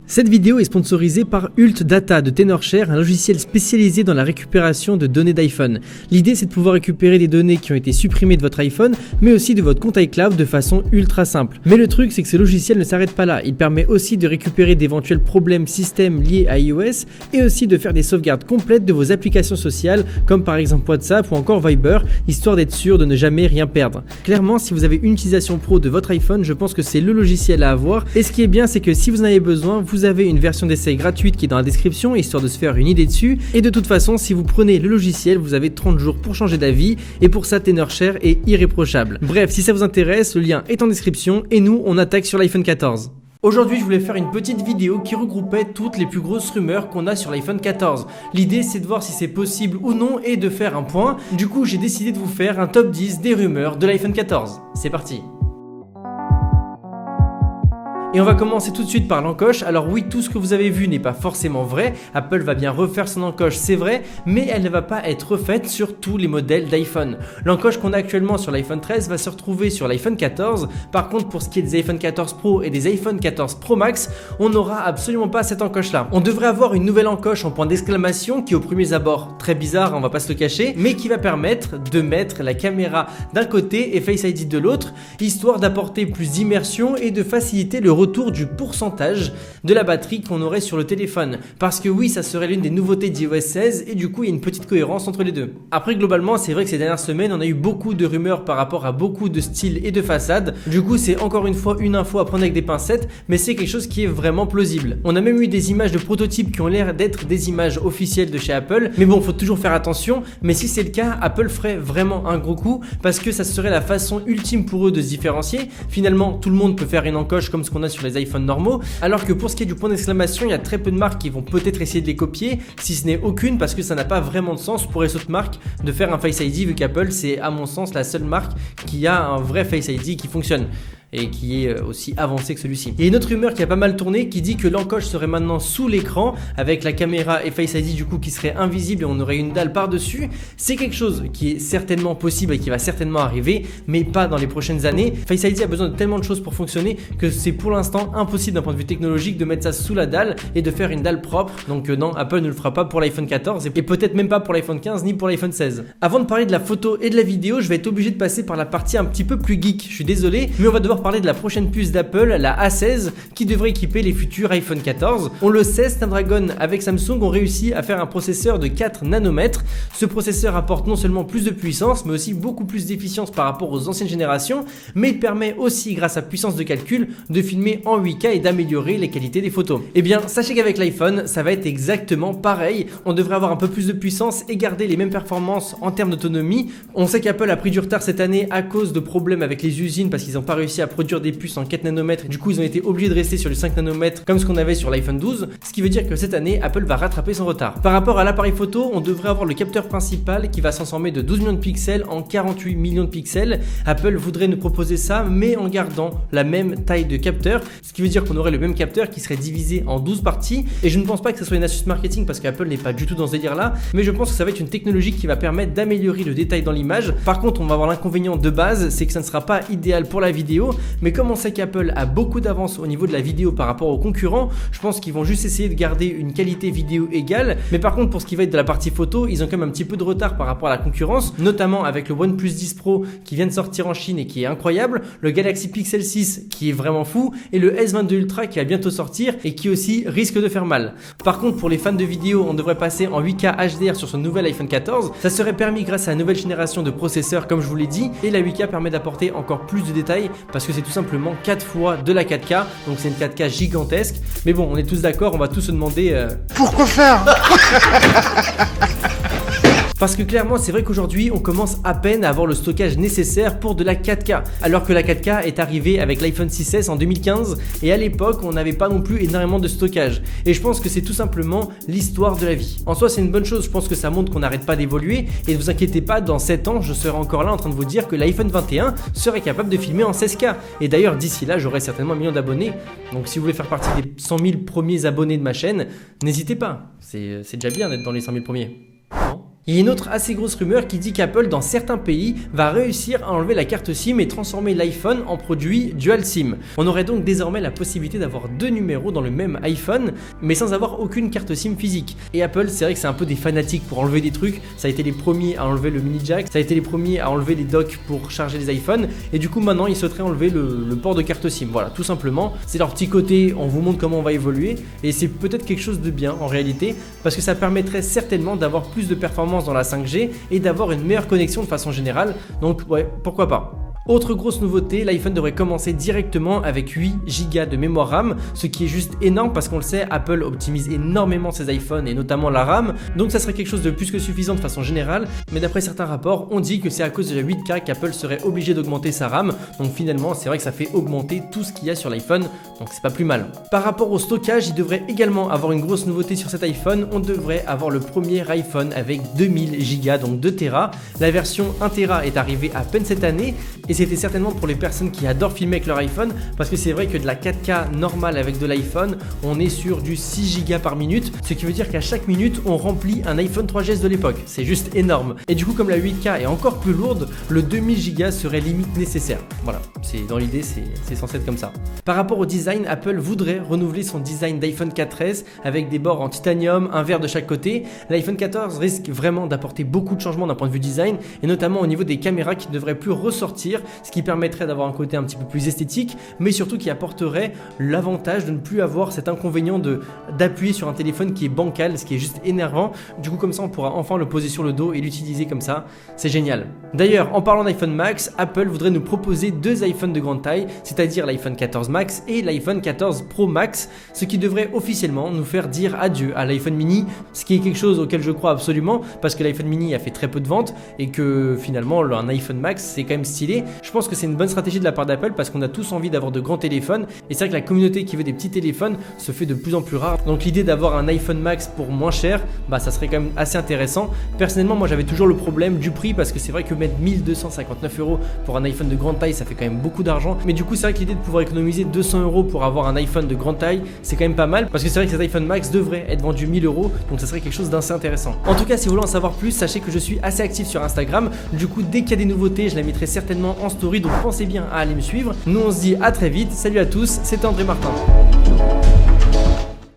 Cette vidéo est sponsorisée par Ult Data de Tenorshare, un logiciel spécialisé dans la récupération de données d'iPhone. L'idée, c'est de pouvoir récupérer des données qui ont été supprimées de votre iPhone, mais aussi de votre compte iCloud de façon ultra simple. Mais le truc, c'est que ce logiciel ne s'arrête pas là. Il permet aussi de récupérer d'éventuels problèmes système liés à iOS et aussi de faire des sauvegardes complètes de vos applications sociales, comme par exemple WhatsApp ou encore Viber, histoire d'être sûr de ne jamais rien perdre. Clairement, si vous avez une utilisation pro de votre iPhone, je pense que c'est le logiciel à avoir. Et ce qui est bien, c'est que si vous en avez besoin, vous avez une version d'essai gratuite qui est dans la description, histoire de se faire une idée dessus. Et de toute façon, si vous prenez le logiciel, vous avez 30 jours pour changer d'avis. Et pour ça, Tenorshare est irréprochable. Bref, si ça vous intéresse, le lien est en description. Et nous, on attaque sur l'iPhone 14. Aujourd'hui, je voulais faire une petite vidéo qui regroupait toutes les plus grosses rumeurs qu'on a sur l'iPhone 14. L'idée, c'est de voir si c'est possible ou non et de faire un point. Du coup, j'ai décidé de vous faire un top 10 des rumeurs de l'iPhone 14. C'est parti! Et on va commencer tout de suite par l'encoche. Alors oui, tout ce que vous avez vu n'est pas forcément vrai. Apple va bien refaire son encoche, c'est vrai, mais elle ne va pas être refaite sur tous les modèles d'iPhone. L'encoche qu'on a actuellement sur l'iPhone 13 va se retrouver sur l'iPhone 14. Par contre, pour ce qui est des iPhone 14 Pro et des iPhone 14 Pro Max, on n'aura absolument pas cette encoche-là. On devrait avoir une nouvelle encoche en point d'exclamation qui, au premier abord, très bizarre, on va pas se le cacher, mais qui va permettre de mettre la caméra d'un côté et Face ID de l'autre, histoire d'apporter plus d'immersion et de faciliter le retour du pourcentage de la batterie qu'on aurait sur le téléphone. Parce que oui, ça serait l'une des nouveautés d'iOS 16 et du coup, il y a une petite cohérence entre les deux. Après, globalement, c'est vrai que ces dernières semaines, on a eu beaucoup de rumeurs par rapport à beaucoup de styles et de façades. Du coup, c'est encore une fois une info à prendre avec des pincettes, mais c'est quelque chose qui est vraiment plausible. On a même eu des images de prototypes qui ont l'air d'être des images officielles de chez Apple, mais bon, faut toujours faire attention. Mais si c'est le cas, Apple ferait vraiment un gros coup parce que ça serait la façon ultime pour eux de se différencier. Finalement, tout le monde peut faire une encoche comme ce qu'on a sur les iPhones normaux, alors que pour ce qui est du point d'exclamation, il y a très peu de marques qui vont peut-être essayer de les copier, si ce n'est aucune, parce que ça n'a pas vraiment de sens pour les autres marques de faire un Face ID, vu qu'Apple, c'est à mon sens la seule marque qui a un vrai Face ID qui fonctionne et qui est aussi avancé que celui-ci. Il y a une autre rumeur qui a pas mal tourné qui dit que l'encoche serait maintenant sous l'écran avec la caméra et Face ID du coup qui serait invisible et on aurait une dalle par-dessus. C'est quelque chose qui est certainement possible et qui va certainement arriver, mais pas dans les prochaines années. Face ID a besoin de tellement de choses pour fonctionner que c'est pour l'instant impossible d'un point de vue technologique de mettre ça sous la dalle et de faire une dalle propre. Donc non, Apple ne le fera pas pour l'iPhone 14 et peut-être même pas pour l'iPhone 15 ni pour l'iPhone 16. Avant de parler de la photo et de la vidéo, je vais être obligé de passer par la partie un petit peu plus geek. Je suis désolé, mais on va devoir parler de la prochaine puce d'Apple, la A16, qui devrait équiper les futurs iPhone 14. On le sait, Snapdragon avec Samsung ont réussi à faire un processeur de 4 nanomètres. Ce processeur apporte non seulement plus de puissance, mais aussi beaucoup plus d'efficience par rapport aux anciennes générations, mais il permet aussi, grâce à puissance de calcul, de filmer en 8K et d'améliorer les qualités des photos. Et bien, sachez qu'avec l'iPhone, ça va être exactement pareil. On devrait avoir un peu plus de puissance et garder les mêmes performances en termes d'autonomie. On sait qu'Apple a pris du retard cette année à cause de problèmes avec les usines parce qu'ils n'ont pas réussi à produire des puces en 4 nanomètres, du coup ils ont été obligés de rester sur les 5 nanomètres comme ce qu'on avait sur l'iPhone 12, ce qui veut dire que cette année Apple va rattraper son retard. Par rapport à l'appareil photo, on devrait avoir le capteur principal qui va transformer de 12 millions de pixels en 48 millions de pixels. Apple voudrait nous proposer ça mais en gardant la même taille de capteur, ce qui veut dire qu'on aurait le même capteur qui serait divisé en 12 parties, et je ne pense pas que ce soit une astuce marketing parce qu'Apple n'est pas du tout dans ce délire là, mais je pense que ça va être une technologie qui va permettre d'améliorer le détail dans l'image. Par contre, on va avoir l'inconvénient de base, c'est que ça ne sera pas idéal pour la vidéo, mais comme on sait qu'Apple a beaucoup d'avance au niveau de la vidéo par rapport aux concurrents, je pense qu'ils vont juste essayer de garder une qualité vidéo égale, mais par contre pour ce qui va être de la partie photo, ils ont quand même un petit peu de retard par rapport à la concurrence, notamment avec le OnePlus 10 Pro qui vient de sortir en Chine et qui est incroyable, le Galaxy Pixel 6 qui est vraiment fou, et le S22 Ultra qui va bientôt sortir et qui aussi risque de faire mal. Par contre pour les fans de vidéo, on devrait passer en 8K HDR sur ce nouvel iPhone 14, ça serait permis grâce à la nouvelle génération de processeurs comme je vous l'ai dit, et la 8K permet d'apporter encore plus de détails parce que c'est tout simplement 4 fois de la 4K, donc c'est une 4K gigantesque. Mais bon, on est tous d'accord, on va tous se demander pourquoi faire. Parce que clairement, c'est vrai qu'aujourd'hui, on commence à peine à avoir le stockage nécessaire pour de la 4K. Alors que la 4K est arrivée avec l'iPhone 6S en 2015 et à l'époque, on n'avait pas non plus énormément de stockage. Et je pense que c'est tout simplement l'histoire de la vie. En soi, c'est une bonne chose, je pense que ça montre qu'on n'arrête pas d'évoluer. Et ne vous inquiétez pas, dans 7 ans, je serai encore là en train de vous dire que l'iPhone 21 serait capable de filmer en 16K. Et d'ailleurs, d'ici là, j'aurai certainement 1 million d'abonnés. Donc si vous voulez faire partie des 100 000 premiers abonnés de ma chaîne, n'hésitez pas. C'est déjà bien d'être dans les 100 000 premiers. Non ? Il y a une autre assez grosse rumeur qui dit qu'Apple dans certains pays va réussir à enlever la carte SIM et transformer l'iPhone en produit dual SIM. On aurait donc désormais la possibilité d'avoir deux numéros dans le même iPhone mais sans avoir aucune carte SIM physique. Et Apple, c'est vrai que c'est un peu des fanatiques pour enlever des trucs. Ça a été les premiers à enlever le mini jack, ça a été les premiers à enlever les docks pour charger les iPhones et du coup maintenant ils souhaiteraient enlever le port de carte SIM. Voilà, tout simplement, c'est leur petit côté, on vous montre comment on va évoluer et c'est peut-être quelque chose de bien en réalité parce que ça permettrait certainement d'avoir plus de performance dans la 5G et d'avoir une meilleure connexion de façon générale, donc ouais, pourquoi pas. Autre grosse nouveauté, l'iPhone devrait commencer directement avec 8 Go de mémoire RAM, ce qui est juste énorme parce qu'on le sait, Apple optimise énormément ses iPhones et notamment la RAM, donc ça serait quelque chose de plus que suffisant de façon générale, mais d'après certains rapports, on dit que c'est à cause de la 8K qu'Apple serait obligé d'augmenter sa RAM, donc finalement c'est vrai que ça fait augmenter tout ce qu'il y a sur l'iPhone, donc c'est pas plus mal. Par rapport au stockage, il devrait également avoir une grosse nouveauté sur cet iPhone, on devrait avoir le premier iPhone avec 2000 Go, donc 2 Tera, la version 1 Tera est arrivée à peine cette année, et c'était certainement pour les personnes qui adorent filmer avec leur iPhone parce que c'est vrai que de la 4K normale avec de l'iPhone, on est sur du 6 Go par minute, ce qui veut dire qu'à chaque minute, on remplit un iPhone 3GS de l'époque. C'est juste énorme. Et du coup, comme la 8K est encore plus lourde, le 2000 Go serait limite nécessaire. Voilà, c'est dans l'idée, c'est censé être comme ça. Par rapport au design, Apple voudrait renouveler son design d'iPhone 4S avec des bords en titanium, un verre de chaque côté. L'iPhone 14 risque vraiment d'apporter beaucoup de changements d'un point de vue design et notamment au niveau des caméras qui ne devraient plus ressortir, ce qui permettrait d'avoir un côté un petit peu plus esthétique, mais surtout qui apporterait l'avantage de ne plus avoir cet inconvénient d'appuyer sur un téléphone qui est bancal, ce qui est juste énervant. Du coup, comme ça, on pourra enfin le poser sur le dos et l'utiliser comme ça. C'est génial. D'ailleurs, en parlant d'iPhone Max, Apple voudrait nous proposer deux iPhones de grande taille, c'est-à-dire l'iPhone 14 Max et l'iPhone 14 Pro Max, ce qui devrait officiellement nous faire dire adieu à l'iPhone mini, ce qui est quelque chose auquel je crois absolument, parce que l'iPhone mini a fait très peu de ventes et que finalement, un iPhone Max, c'est quand même stylé. Je pense que c'est une bonne stratégie de la part d'Apple parce qu'on a tous envie d'avoir de grands téléphones et c'est vrai que la communauté qui veut des petits téléphones se fait de plus en plus rare, donc l'idée d'avoir un iPhone Max pour moins cher, bah ça serait quand même assez intéressant. Personnellement, moi j'avais toujours le problème du prix parce que c'est vrai que mettre 1259 € pour un iPhone de grande taille, ça fait quand même beaucoup d'argent, mais du coup c'est vrai que l'idée de pouvoir économiser 200 € pour avoir un iPhone de grande taille, c'est quand même pas mal parce que c'est vrai que cet iPhone Max devrait être vendu 1000 €, donc ça serait quelque chose d'assez intéressant. En tout cas, si vous voulez en savoir plus, sachez que je suis assez actif sur Instagram, du coup dès qu'il y a des nouveautés, je les mettrai certainement en story, donc pensez bien à aller me suivre. Nous on se dit à très vite, salut à tous, c'était André Martin.